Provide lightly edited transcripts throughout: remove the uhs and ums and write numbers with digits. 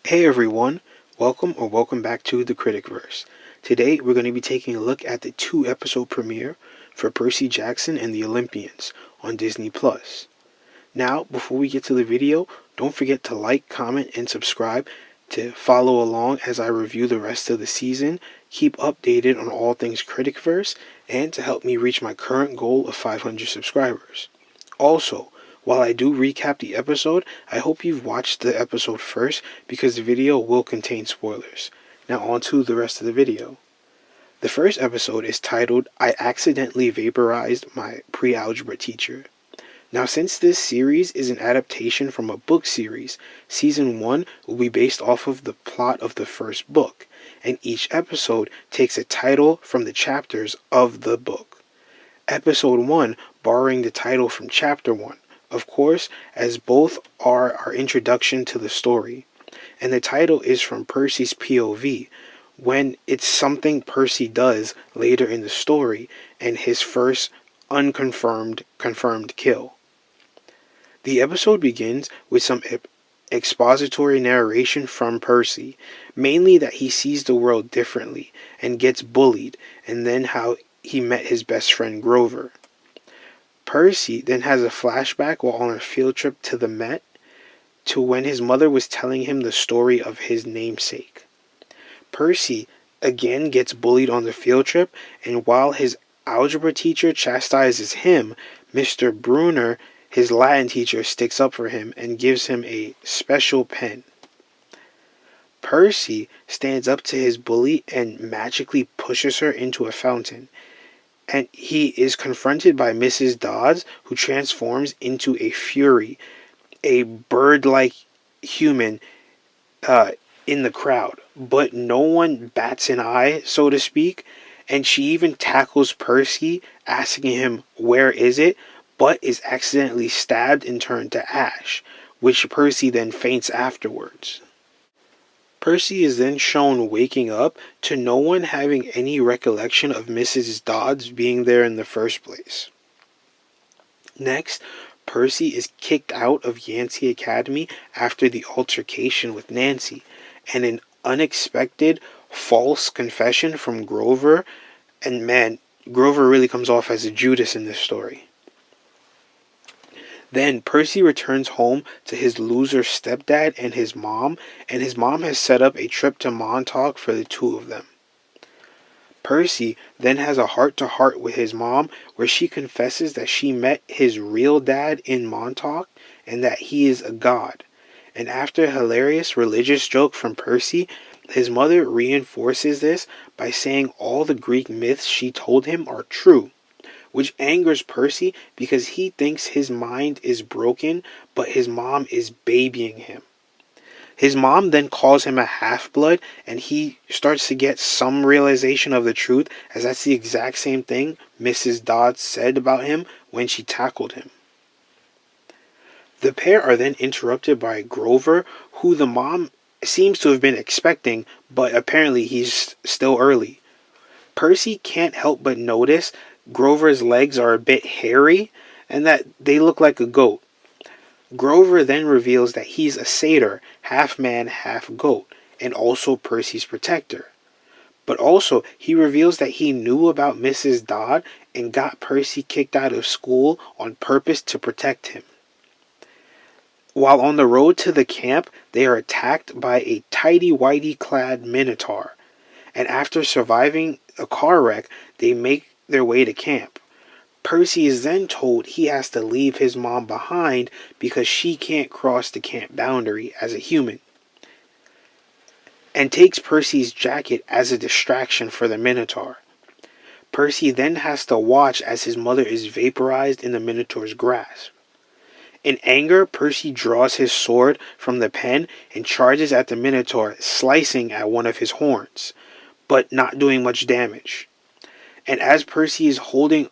Hey everyone, welcome back to the Critic-Verse. Today we're going to be taking a look at the 2 episode premiere for Percy Jackson and the Olympians on Disney Plus. Now, before we get to the video, don't forget to like, comment, and subscribe to follow along as I review the rest of the season, keep updated on all things Critic-Verse, and to help me reach my current goal of 500 subscribers. Also, while I do recap the episode, I hope you've watched the episode first because the video will contain spoilers. Now on to the rest of the video. The first episode is titled, I Accidentally Vaporized My Pre-Algebra Teacher. Now since this series is an adaptation from a book series, Season 1 will be based off of the plot of the first book, and each episode takes a title from the chapters of the book. Episode 1 borrowing the title from Chapter 1, of course, as both are our introduction to the story. And the title is from Percy's POV, when it's something Percy does later in the story and his first confirmed kill. The episode begins with some expository narration from Percy, mainly that he sees the world differently and gets bullied, and then how he met his best friend Grover. Percy then has a flashback while on a field trip to the Met to when his mother was telling him the story of his namesake. Percy again gets bullied on the field trip, and while his algebra teacher chastises him, Mr. Brunner, his Latin teacher, sticks up for him and gives him a special pen. Percy stands up to his bully and magically pushes her into a fountain, and he is confronted by Mrs. Dodds, who transforms into a fury, a bird-like human in the crowd. But no one bats an eye, so to speak, and she even tackles Percy, asking him, "Where is it?" but is accidentally stabbed and turned to ash, which Percy then faints afterwards. Percy is then shown waking up to no one having any recollection of Mrs. Dodds being there in the first place. Next, Percy is kicked out of Yancey Academy after the altercation with Nancy, and an unexpected false confession from Grover, and man, Grover really comes off as a Judas in this story. Then Percy returns home to his loser stepdad and his mom has set up a trip to Montauk for the two of them. Percy then has a heart-to-heart with his mom where she confesses that she met his real dad in Montauk and that he is a god. And after a hilarious religious joke from Percy, his mother reinforces this by saying all the Greek myths she told him are true, which angers Percy because he thinks his mind is broken, but his mom is babying him. His mom then calls him a half-blood, and he starts to get some realization of the truth, as that's the exact same thing Mrs. Dodds said about him when she tackled him. The pair are then interrupted by Grover, who the mom seems to have been expecting, but apparently he's still early. Percy can't help but notice Grover's legs are a bit hairy and that they look like a goat. Grover then reveals that he's a satyr, half man, half goat, and also Percy's protector. But also, he reveals that he knew about Mrs. Dodd and got Percy kicked out of school on purpose to protect him. While on the road to the camp, they are attacked by a tighty-whitey clad minotaur, and after surviving a car wreck, they make their way to camp. Percy is then told he has to leave his mom behind because she can't cross the camp boundary as a human, and takes Percy's jacket as a distraction for the Minotaur. Percy then has to watch as his mother is vaporized in the Minotaur's grasp. In anger, Percy draws his sword from the pen and charges at the Minotaur, slicing at one of his horns, but not doing much damage. And as Percy is holding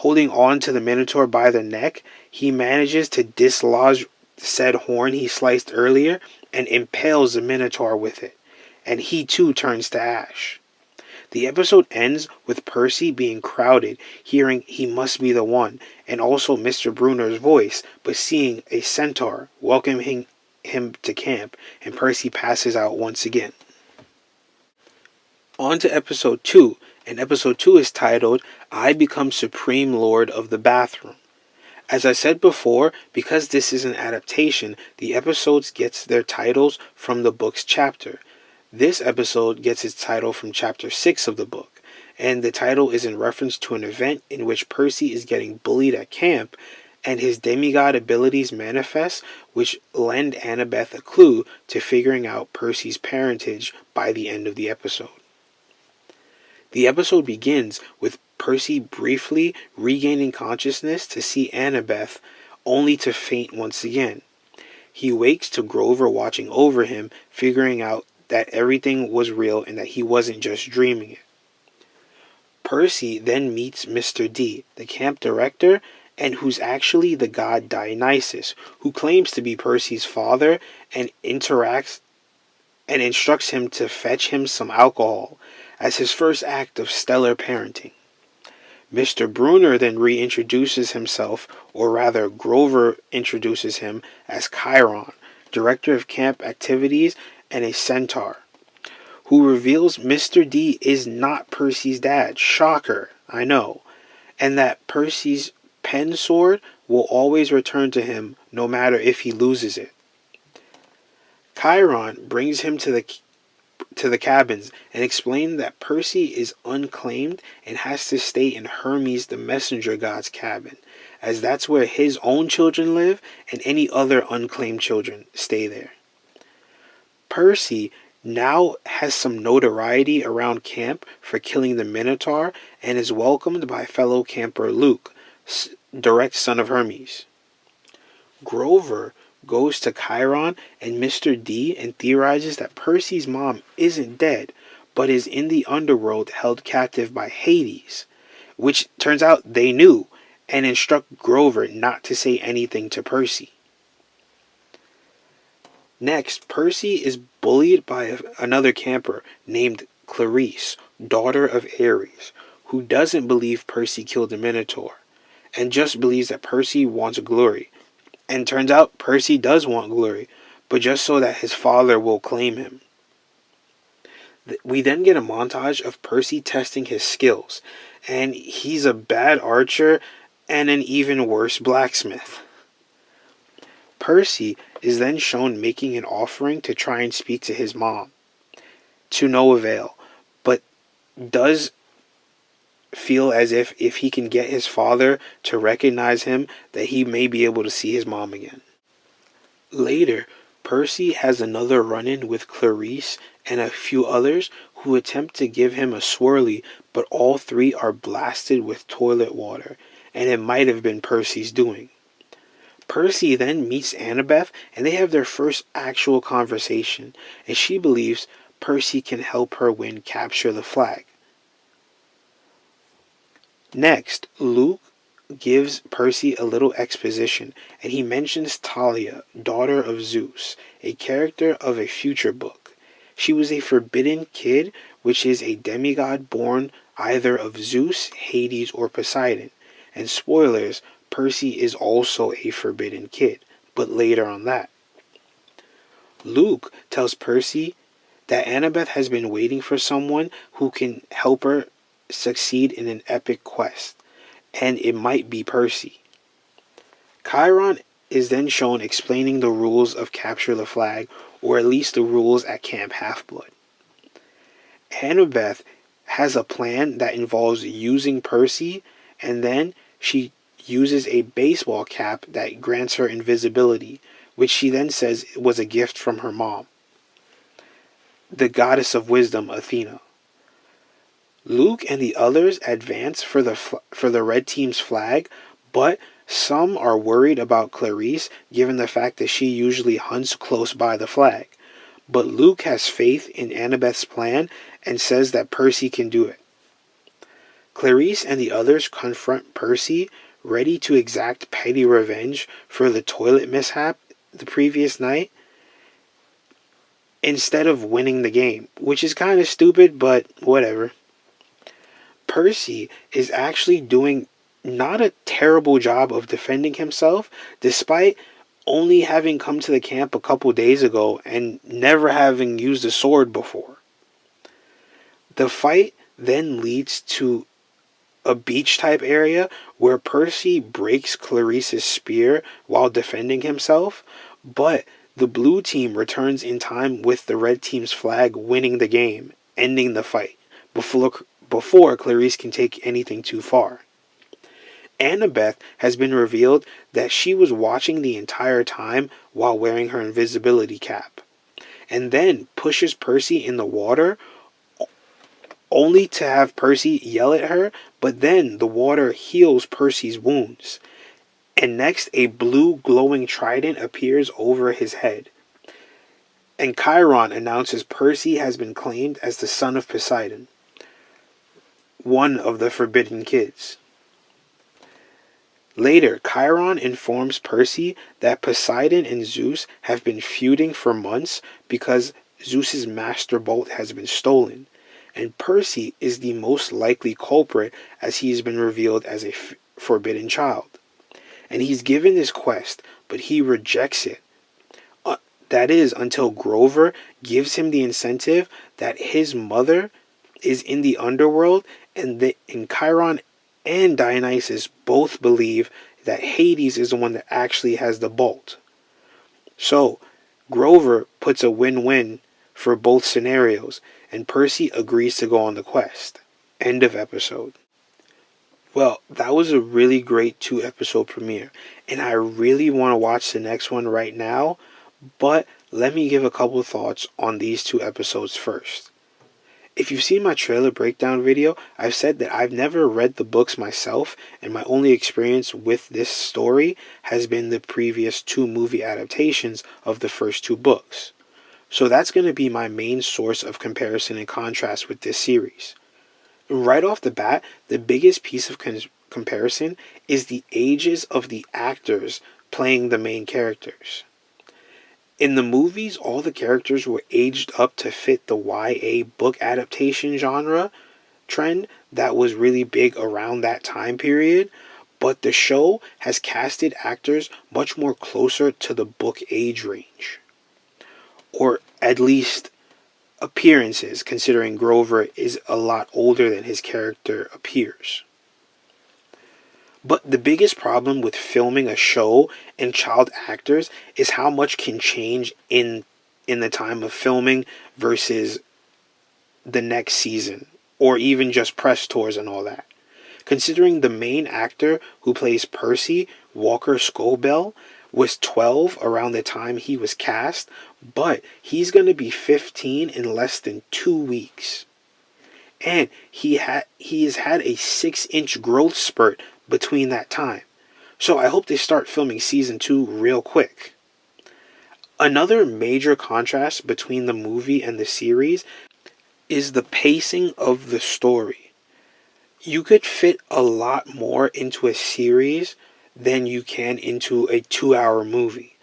on to the Minotaur by the neck, he manages to dislodge said horn he sliced earlier and impales the Minotaur with it, and he too turns to ash. The episode ends with Percy being crowded, hearing "he must be the one," and also Mr. Brunner's voice, but seeing a centaur welcoming him to camp, and Percy passes out once again. On to episode 2, and episode 2 is titled, I Become Supreme Lord of the Bathroom. As I said before, because this is an adaptation, the episodes gets their titles from the book's chapter. This episode gets its title from chapter 6 of the book, and the title is in reference to an event in which Percy is getting bullied at camp, and his demigod abilities manifest, which lend Annabeth a clue to figuring out Percy's parentage by the end of the episode. The episode begins with Percy briefly regaining consciousness to see Annabeth, only to faint once again. He wakes to Grover watching over him, figuring out that everything was real and that he wasn't just dreaming it. Percy then meets Mr. D, the camp director, and who's actually the god Dionysus, who claims to be Percy's father and instructs him to fetch him some alcohol as his first act of stellar parenting. Mr. Brunner then reintroduces himself, or rather Grover introduces him as Chiron, director of camp activities and a centaur, who reveals Mr. D is not Percy's dad, shocker, I know, and that Percy's pen sword will always return to him no matter if he loses it. Chiron brings him to the cabins and explains that Percy is unclaimed and has to stay in Hermes the messenger god's cabin, as that's where his own children live and any other unclaimed children stay there. Percy now has some notoriety around camp for killing the Minotaur and is welcomed by fellow camper Luke, direct son of Hermes. Grover goes to Chiron and Mr. D and theorizes that Percy's mom isn't dead, but is in the underworld held captive by Hades, which turns out they knew, and instruct Grover not to say anything to Percy. Next, Percy is bullied by another camper named Clarice, daughter of Ares, who doesn't believe Percy killed the Minotaur, and just believes that Percy wants glory. And turns out Percy does want glory, but just so that his father will claim him. We then get a montage of Percy testing his skills, and he's a bad archer and an even worse blacksmith. Percy is then shown making an offering to try and speak to his mom, to no avail, but does feel as if he can get his father to recognize him, that he may be able to see his mom again. Later, Percy has another run-in with Clarice and a few others who attempt to give him a swirly, but all three are blasted with toilet water, and it might have been Percy's doing. Percy then meets Annabeth, and they have their first actual conversation, and she believes Percy can help her win Capture the Flag. Next, Luke gives Percy a little exposition, and he mentions Talia, daughter of Zeus, a character of a future book. She was a forbidden kid, which is a demigod born either of Zeus, Hades, or Poseidon. And spoilers, Percy is also a forbidden kid, but later on that. Luke tells Percy that Annabeth has been waiting for someone who can help her succeed in an epic quest, and it might be Percy. Chiron is then shown explaining the rules of Capture the Flag, or at least the rules at Camp Half-Blood. Annabeth has a plan that involves using Percy, and then she uses a baseball cap that grants her invisibility, which she then says was a gift from her mom, the goddess of wisdom, Athena. Luke and the others advance for the red team's flag, but some are worried about Clarice given the fact that she usually hunts close by the flag. But Luke has faith in Annabeth's plan and says that Percy can do it. Clarice and the others confront Percy, ready to exact petty revenge for the toilet mishap the previous night, instead of winning the game, which is kind of stupid, but whatever. Percy is actually doing not a terrible job of defending himself, despite only having come to the camp a couple days ago and never having used a sword before. The fight then leads to a beach type area where Percy breaks Clarice's spear while defending himself, but the blue team returns in time with the red team's flag winning the game, ending the fight before Clarice can take anything too far. Annabeth has been revealed that she was watching the entire time while wearing her invisibility cap, and then pushes Percy in the water only to have Percy yell at her, but then the water heals Percy's wounds. And next, a blue glowing trident appears over his head. And Chiron announces Percy has been claimed as the son of Poseidon, one of the forbidden kids. Later, Chiron informs Percy that Poseidon and Zeus have been feuding for months because Zeus's master bolt has been stolen, and Percy is the most likely culprit as he has been revealed as a forbidden child. And he's given this quest, but he rejects it. That is, until Grover gives him the incentive that his mother is in the underworld, and Chiron and Dionysus both believe that Hades is the one that actually has the bolt. So, Grover puts a win-win for both scenarios, and Percy agrees to go on the quest. End of episode. Well, that was a really great 2-episode premiere, and I really want to watch the next one right now, but let me give a couple thoughts on these 2 episodes first. If you've seen my trailer breakdown video, I've said that I've never read the books myself, and my only experience with this story has been the previous 2 movie adaptations of the first 2 books. So that's going to be my main source of comparison and contrast with this series. Right off the bat, the biggest piece of comparison is the ages of the actors playing the main characters. In the movies, all the characters were aged up to fit the YA book adaptation genre trend that was really big around that time period, but the show has casted actors much more closer to the book age range. Or at least appearances, considering Grover is a lot older than his character appears. But the biggest problem with filming a show and child actors is how much can change in the time of filming versus the next season, or even just press tours and all that. Considering the main actor who plays Percy, Walker Scobell, was 12 around the time he was cast, but he's going to be 15 in less than 2 weeks. And he has had a 6-inch growth spurt between that time. So I hope they start filming season 2 real quick. Another major contrast between the movie and the series is the pacing of the story. You could fit a lot more into a series than you can into a 2-hour movie.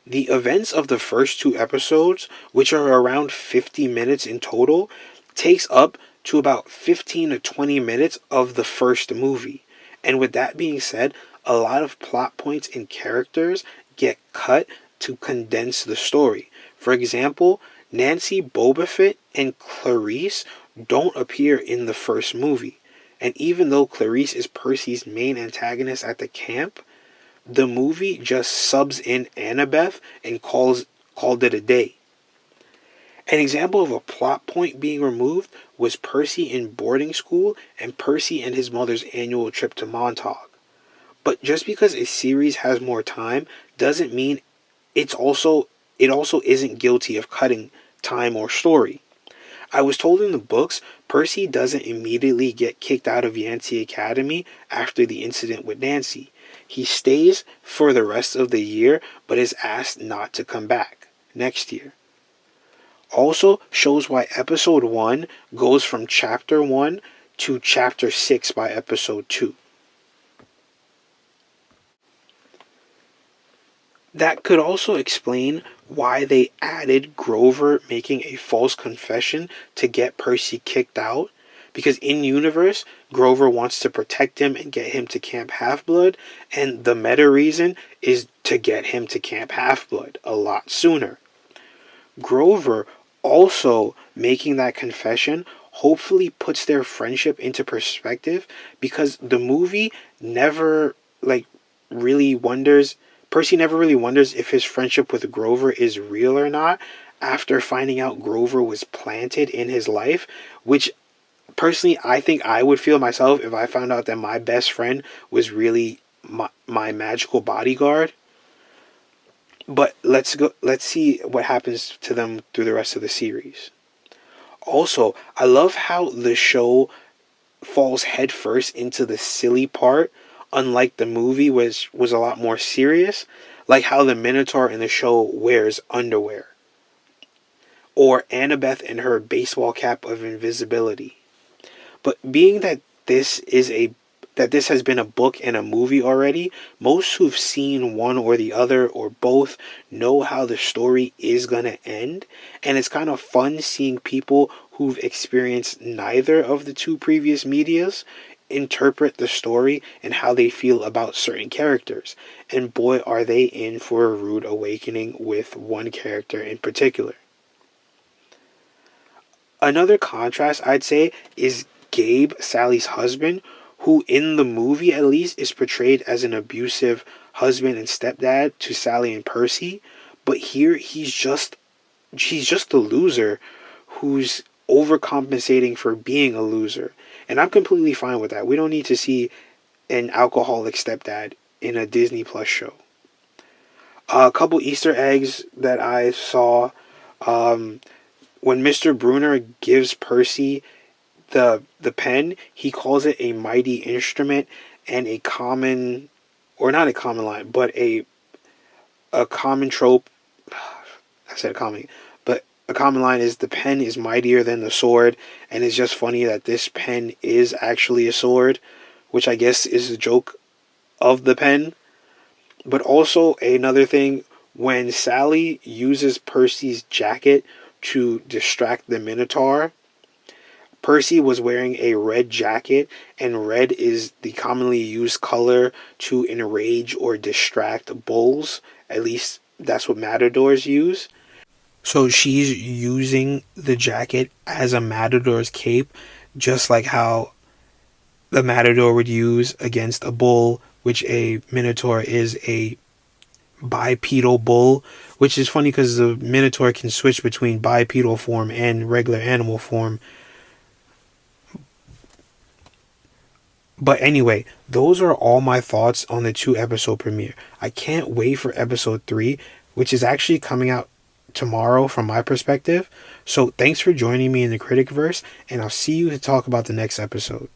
The events of the first 2 episodes, which are around 50 minutes in total, takes up to about 15 to 20 minutes of the first movie. And with that being said, a lot of plot points and characters get cut to condense the story. For example, Nancy Bobofit and Clarice don't appear in the first movie. And even though Clarice is Percy's main antagonist at the camp, the movie just subs in Annabeth and called it a day. An example of a plot point being removed was Percy in boarding school and Percy and his mother's annual trip to Montauk. But just because a series has more time doesn't mean it also isn't guilty of cutting time or story. I was told in the books, Percy doesn't immediately get kicked out of Yancey Academy after the incident with Nancy. He stays for the rest of the year, but is asked not to come back next year. Also shows why episode 1 goes from chapter 1 to chapter 6 by episode 2. That could also explain why they added Grover making a false confession to get Percy kicked out, because in universe, Grover wants to protect him and get him to Camp Half-Blood, and the meta reason is to get him to Camp Half-Blood a lot sooner. Grover also making that confession hopefully puts their friendship into perspective, because the movie never like really wonders Percy never really wonders if his friendship with Grover is real or not after finding out Grover was planted in his life, which personally I think I would feel myself if I found out that my best friend was really my magical bodyguard. But let's see what happens to them through the rest of the series. Also, I love how the show falls headfirst into the silly part, unlike the movie, which was a lot more serious, like how the Minotaur in the show wears underwear, or Annabeth in her baseball cap of invisibility. But being that this has been a book and a movie already, most who've seen one or the other or both know how the story is gonna end, and it's kind of fun seeing people who've experienced neither of the two previous medias interpret the story and how they feel about certain characters. And boy, are they in for a rude awakening with one character in particular. Another contrast I'd say is Gabe, Sally's husband, who in the movie at least is portrayed as an abusive husband and stepdad to Sally and Percy, but here he's just a loser who's overcompensating for being a loser. And I'm completely fine with that. We don't need to see an alcoholic stepdad in a Disney Plus show. A couple Easter eggs that I saw, um, when Mr. Bruner gives Percy the pen, he calls it a mighty instrument, and a common, or not a common line, but a common trope. I said common, but a common line is the pen is mightier than the sword, and it's just funny that this pen is actually a sword, which I guess is a joke of the pen. But also another thing, when Sally uses Percy's jacket to distract the Minotaur, Percy was wearing a red jacket, and red is the commonly used color to enrage or distract bulls. At least that's what matadors use. So she's using the jacket as a matador's cape, just like how the matador would use against a bull, which a minotaur is a bipedal bull, which is funny because the minotaur can switch between bipedal form and regular animal form. But anyway, those are all my thoughts on the 2 episode premiere. I can't wait for episode 3, which is actually coming out tomorrow from my perspective. So thanks for joining me in the Critic-Verse, and I'll see you to talk about the next episode.